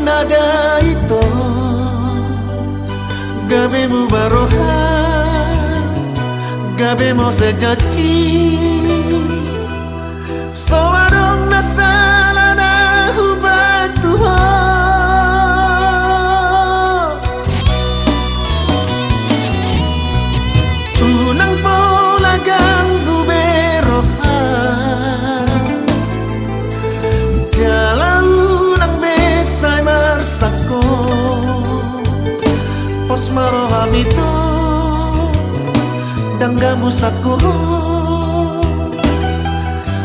nada itu gabe mu baroha gabe mo sejati soarong nasala na hubak Tuhan unang polagang guberoha jalan unang besay marsako pos maroham itu danggamu saku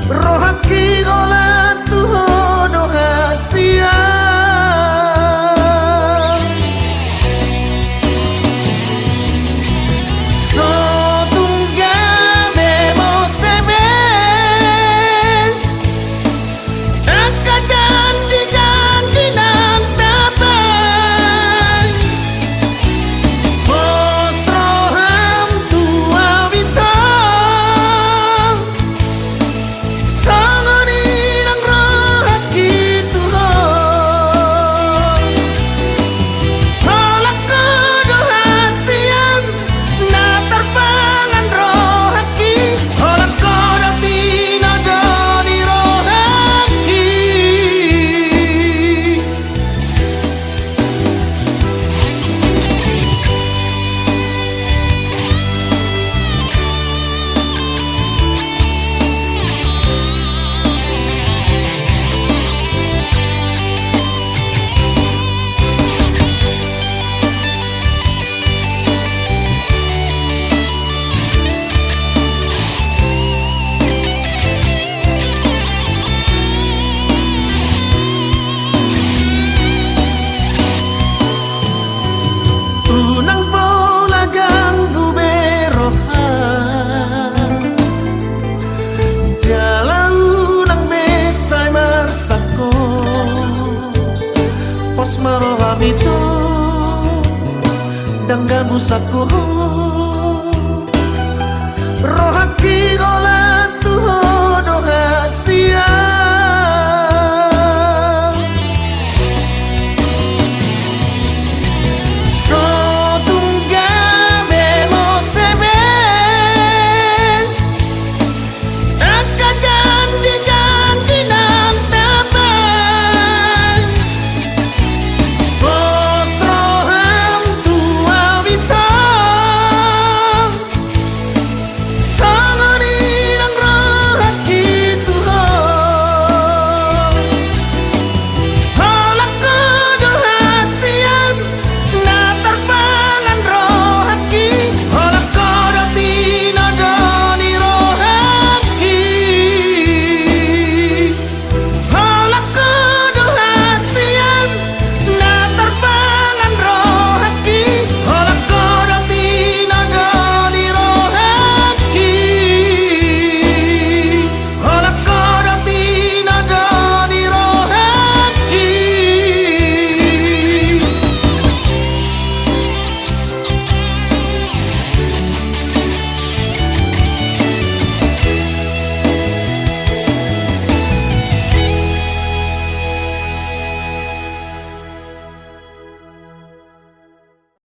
rohaki olah Tuhan hasia so tungga bemo sebe aka janji nang tabai pos roham tua bitong sangoni nang rohaki Tuhan halak kedohasian na terpangan rohaki halak kodatina doni rohaki unang polagang guberoha jalan unang besay marsako pos maroham itu danggamu saku